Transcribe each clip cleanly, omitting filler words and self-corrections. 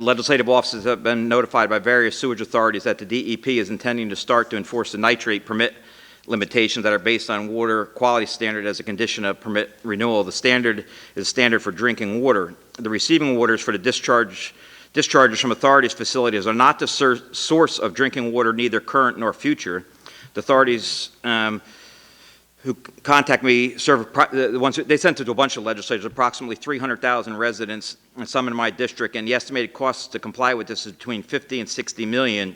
Legislative offices have been notified by various sewage authorities that the DEP is intending to start to enforce the nitrate permit limitations that are based on water quality standard as a condition of permit renewal. The standard is standard for drinking water. The receiving waters for the discharges from authorities' facilities are not the source of drinking water, neither current nor future. The authorities who contact me they sent it to a bunch of legislators, approximately 300,000 residents, and some in my district, and the estimated costs to comply with this is between 50 and 60 million,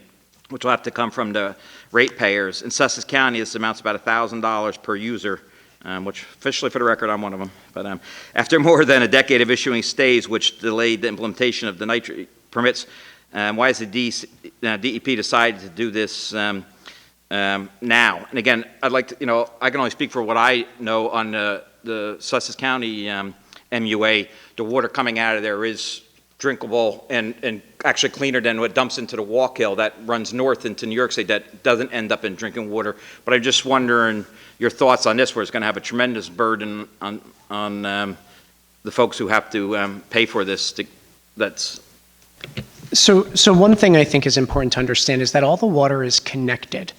which will have to come from the ratepayers. In Sussex County, this amounts to about $1,000 per user, which officially, for the record, I'm one of them. But after more than a decade of issuing stays, which delayed the implementation of the nitrate permits, why has the DEP decided to do this now? And again, I'd like to, I can only speak for what I know on the Sussex County MUA. The water coming out of there is drinkable and actually cleaner than what dumps into the Walk-Hill that runs north into New York State that doesn't end up in drinking water. But I'm just wondering your thoughts on this, where it's going to have a tremendous burden on the folks who have to pay for this. So one thing I think is important to understand is that all the water is connected.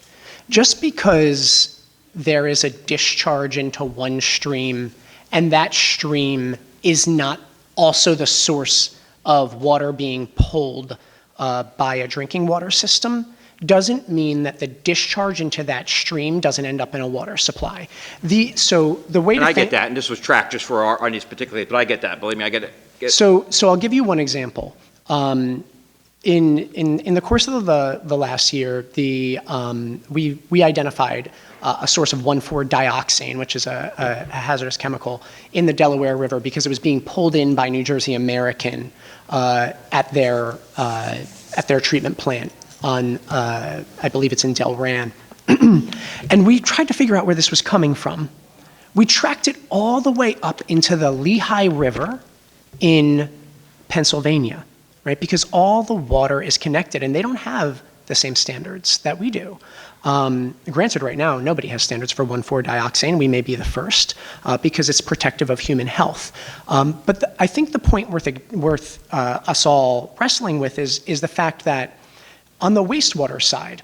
Just because there is a discharge into one stream and that stream is not also the source of water being pulled by a drinking water system doesn't mean that the discharge into that stream doesn't end up in a water supply. So the way I get that, and this was tracked just for our needs particularly, but I get that. Believe me, I get it. So I'll give you one example. In the course of the last year, we identified a source of 1,4-dioxane, which is a hazardous chemical, in the Delaware River because it was being pulled in by New Jersey American at their treatment plant on, I believe it's in Delran. And we tried to figure out where this was coming from. We tracked it all the way up into the Lehigh River in Pennsylvania, right? Because all the water is connected and they don't have the same standards that we do. Granted, right now, nobody has standards for 1,4-dioxane. We may be the first because it's protective of human health. But I think the point worth us all wrestling with is the fact that on the wastewater side,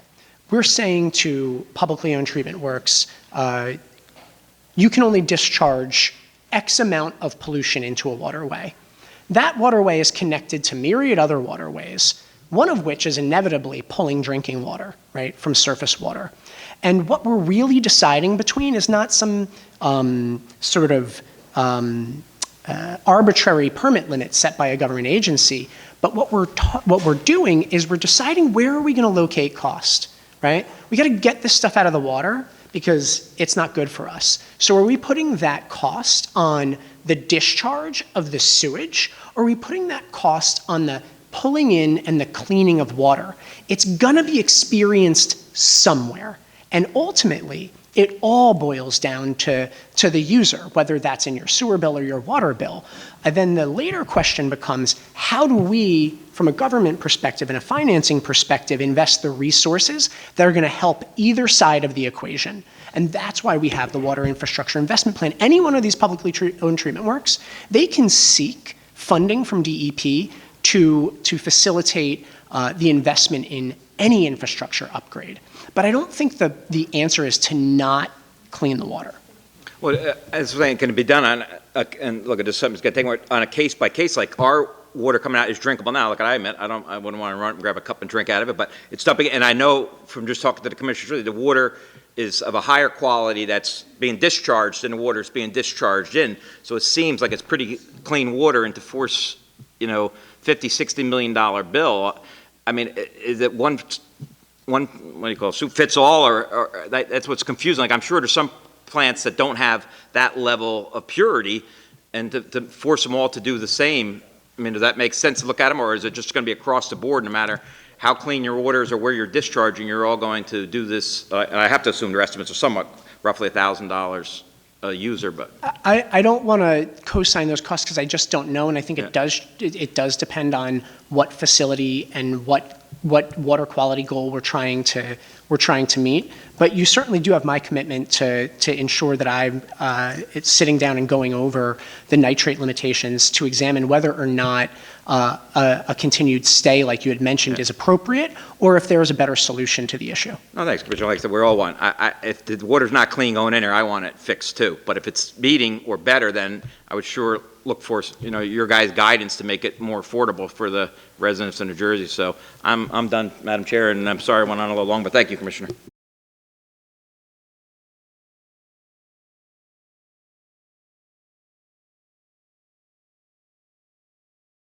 we're saying to publicly owned treatment works, you can only discharge X amount of pollution into a waterway. That waterway is connected to myriad other waterways, one of which is inevitably pulling drinking water, right, from surface water. And what we're really deciding between is not some sort of arbitrary permit limit set by a government agency, but what we're doing is we're deciding where are we going to locate cost, right? We got to get this stuff out of the water because it's not good for us. So are we putting that cost on the discharge of the sewage, or are we putting that cost on the pulling in and the cleaning of water? It's gonna be experienced somewhere. And ultimately, it all boils down to the user, whether that's in your sewer bill or your water bill. And then the later question becomes, how do we, from a government perspective and a financing perspective, invest the resources that are gonna help either side of the equation? And that's why we have the Water Infrastructure Investment Plan. Any one of these publicly owned treatment works, they can seek funding from DEP to facilitate the investment in any infrastructure upgrade. But I don't think the answer is to not clean the water. Well, as I'm saying, can it be done on, and look at this, something's going to take on a case by case, like our water coming out is drinkable now. Like I admit, I wouldn't want to run and grab a cup and drink out of it, but it's dumping. And I know from just talking to the commissioners, really, the water is of a higher quality that's being discharged than the water is being discharged in. So it seems like it's pretty clean water, and to force, $50, $60 million bill. I mean, is it one what do you call it, soup fits all, or that's what's confusing. Like I'm sure there's some plants that don't have that level of purity, and to force them all to do the same. I mean, does that make sense to look at them, or is it just going to be across the board, no matter how clean your water is or where you're discharging, you're all going to do this? And I have to assume their estimates are somewhat roughly $1,000 a user, but I don't want to co-sign those costs because I just don't know, and I think it does depend on what facility and what what water quality goal we're trying to meet. But you certainly do have my commitment to ensure that I'm it's sitting down and going over the nitrate limitations to examine whether or not a continued stay, like you had mentioned, is appropriate, or if there is a better solution to the issue. No, thanks, Commissioner. Like I said, we're all one. If the water's not clean going in there, I want it fixed too. But if it's meeting or better, then I would sure look for, your guys' guidance to make it more affordable for the residents of New Jersey. So I'm done, Madam Chair, and I'm sorry I went on a little long, but thank you, Commissioner.